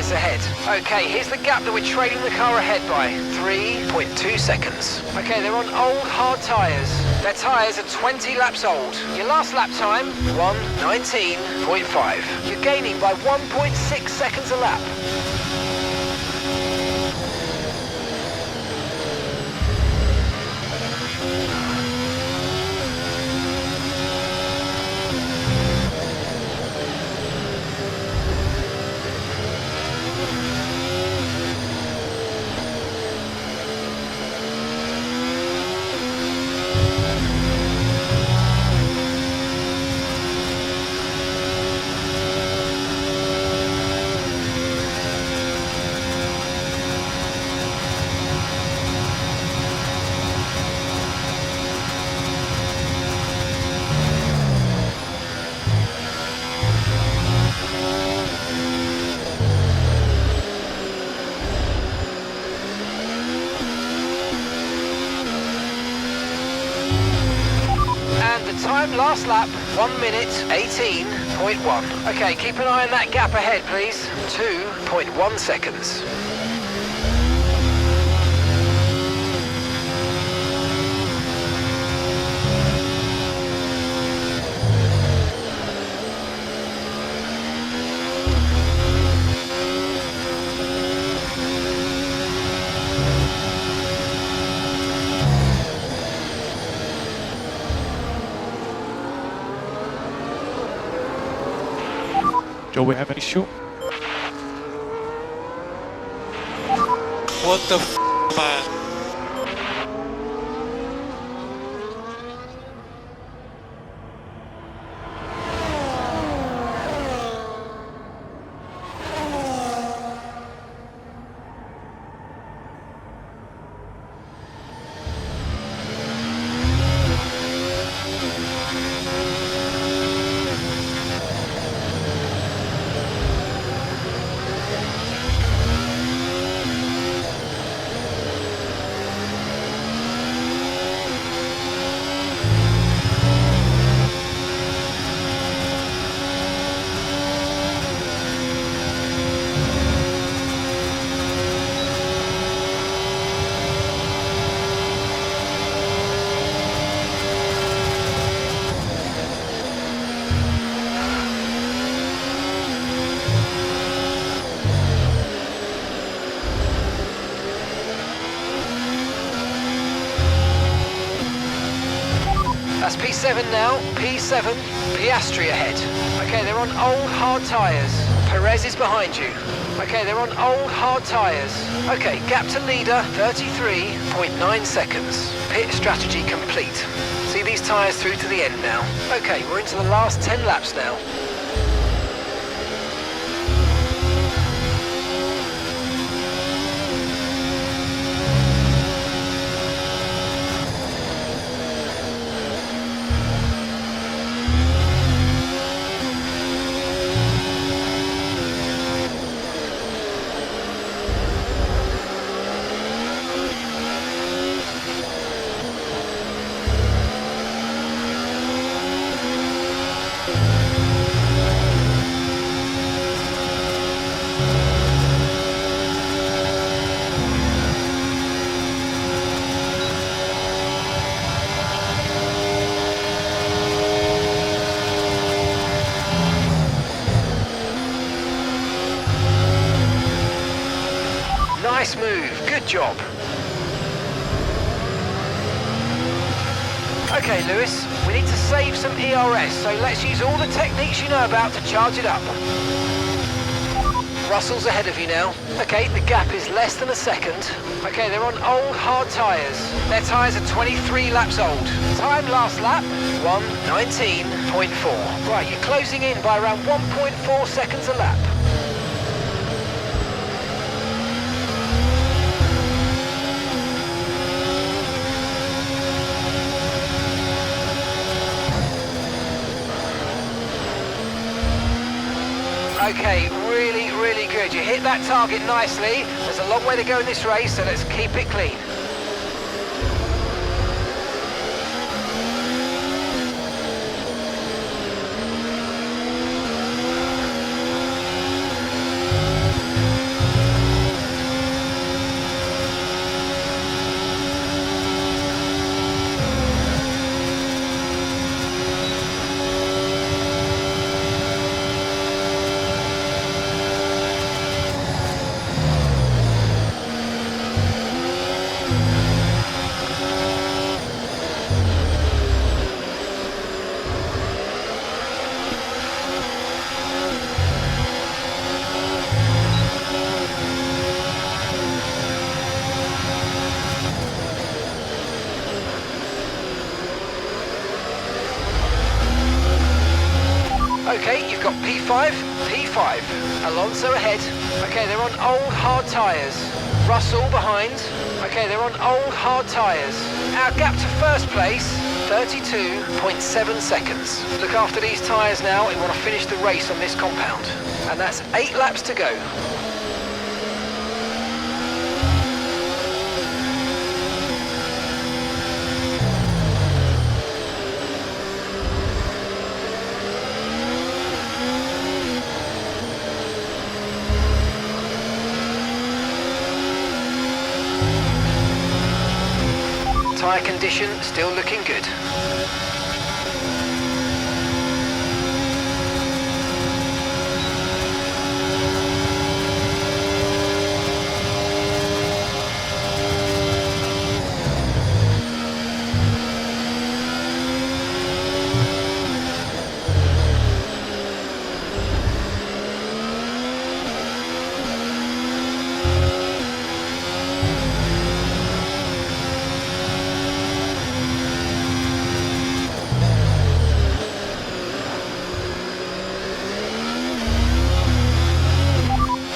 [SPEAKER 2] minutes ahead. Okay, here's the gap that we're trailing the car ahead by. 3.2 seconds. Okay, they're on old hard tyres. Their tyres are 20 laps old. Your last lap time, 1:19.5. You're gaining by 1.6 seconds a lap. Time last lap, 1:18.1. Okay, keep an eye on that gap ahead, please. 2.1 seconds.
[SPEAKER 4] Do we have any issue?
[SPEAKER 5] What the man?
[SPEAKER 2] That's P7 now, P7, Piastri ahead. Okay, they're on old hard tyres. Perez is behind you. Okay, they're on old hard tyres. Okay, gap to leader, 33.9 seconds. Pit strategy complete. See these tyres through to the end now. Okay, we're into the last 10 laps now. Nice move, good job. Okay, Lewis, we need to save some ERS, so let's use all the techniques you know about to charge it up. Russell's ahead of you now. Okay, the gap is less than a second. Okay, they're on old hard tyres. Their tyres are 23 laps old. Time last lap, 1:19.4. Right, you're closing in by around 1.4 seconds a lap. Okay, really good. You hit that target nicely. There's a long way to go in this race, so let's keep it clean. Okay, you've got P5, P5. Alonso ahead. Okay, they're on old hard tyres. Russell behind. Okay, they're on old hard tyres. Our gap to first place, 32.7 seconds. Look after these tyres now. We want to finish the race on this compound. And that's 8 laps to go. Tyre condition still looking good.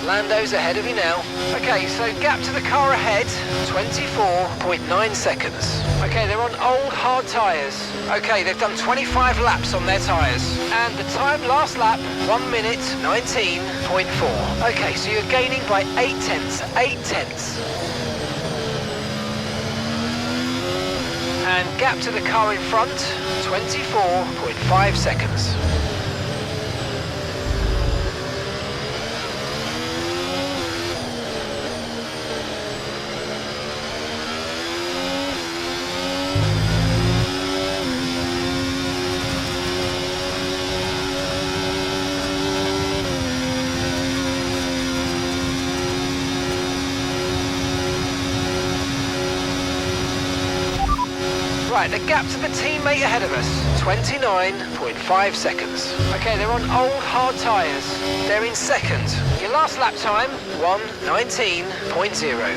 [SPEAKER 2] Lando's ahead of you now. Okay, so gap to the car ahead, 24.9 seconds. Okay, they're on old hard tyres. Okay, they've done 25 laps on their tyres. And the time last lap, 1 minute 19.4. Okay, so you're gaining by 8 tenths, 8 tenths. And gap to the car in front, 24.5 seconds. Right, the gap to the teammate ahead of us, 29.5 seconds. Okay, they're on old hard tyres. They're in second. Your last lap time, 1:19.0.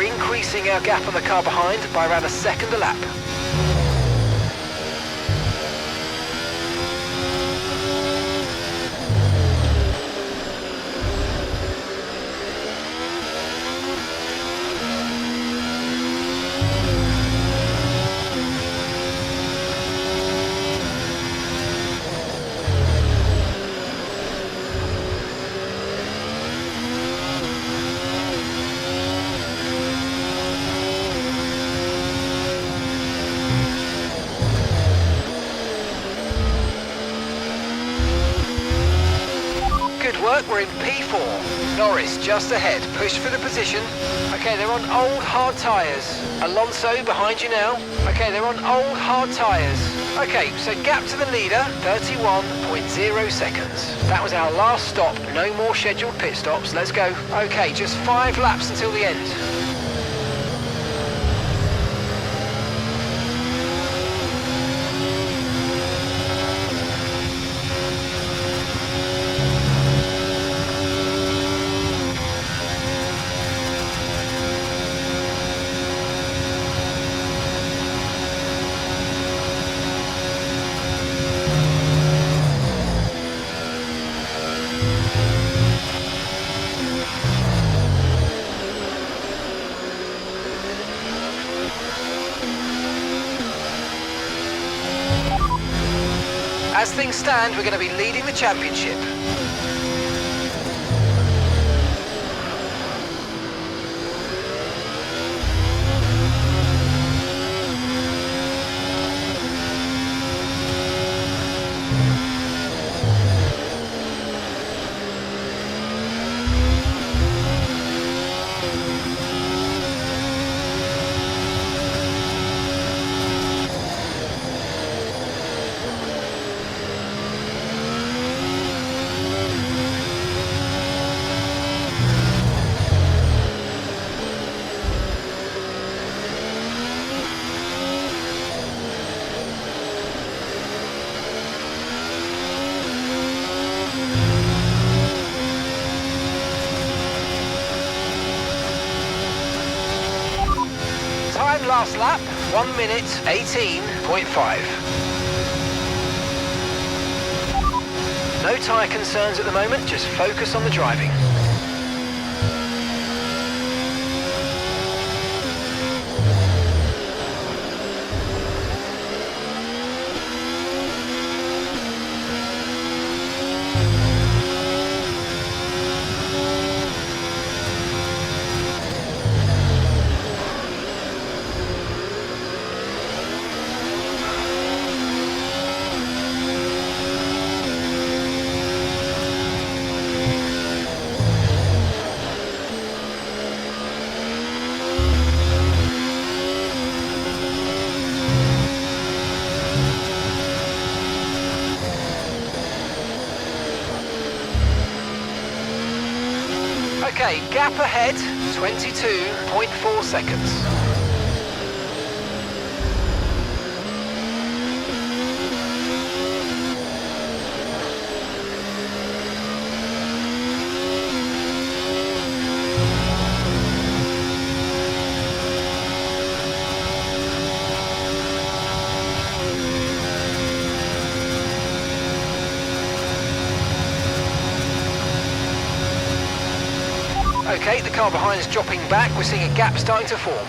[SPEAKER 2] Increasing our gap on the car behind by around a second a lap. We're in P4. Norris just ahead. Push for the position. Okay, they're on old hard tyres. Alonso behind you now. Okay, they're on old hard tyres. Okay, so gap to the leader, 31.0 seconds. That was our last stop. No more scheduled pit stops. Let's go. Okay, just 5 laps until the end. As things stand, we're going to be leading the championship. Time last lap, 1 minute 18.5. No tyre concerns at the moment, just focus on the driving. Okay, gap ahead, 22.4 seconds. Okay, the car behind is dropping back. We're seeing a gap starting to form.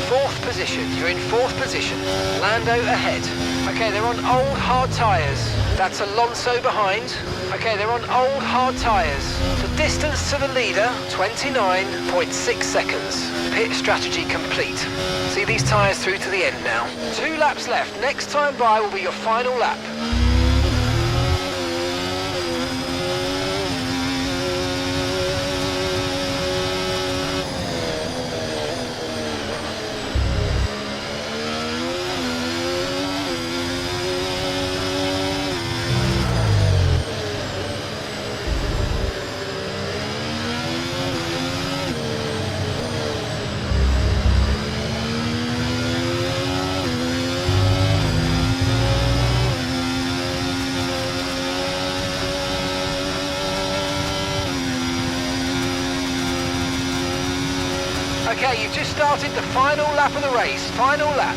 [SPEAKER 2] Fourth position. You're in fourth position. Lando ahead. Okay, they're on old hard tyres. That's Alonso behind. Okay, they're on old hard tyres. The distance to the leader, 29.6 seconds. Pit strategy complete. See these tyres through to the end now. 2 laps left. Next time by will be your final lap. Okay, you've just started the final lap of the race. Final lap.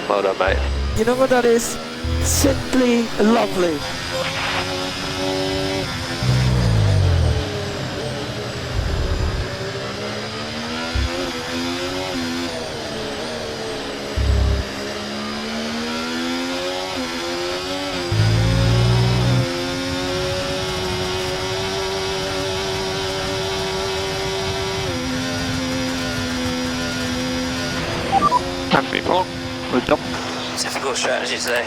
[SPEAKER 3] Well done, mate.
[SPEAKER 6] You know what that is? Simply lovely.
[SPEAKER 4] Can't be wrong. Good job.
[SPEAKER 5] Difficult strategy today.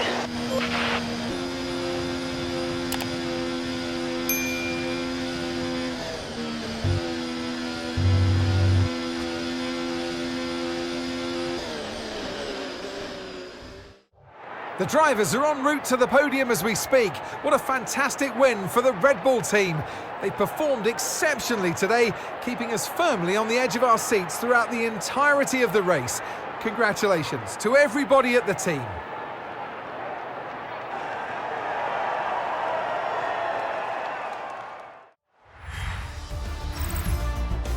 [SPEAKER 1] The drivers are en route to the podium as we speak. What a fantastic win for the Red Bull team. They performed exceptionally today, keeping us firmly on the edge of our seats throughout the entirety of the race. Congratulations to everybody at the team.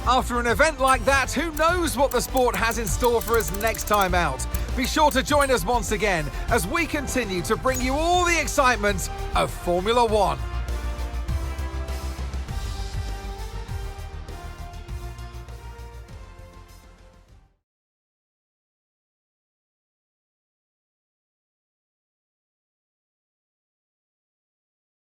[SPEAKER 1] After an event like that, who knows what the sport has in store for us next time out? Be sure to join us once again as we continue to bring you all the excitement of Formula One.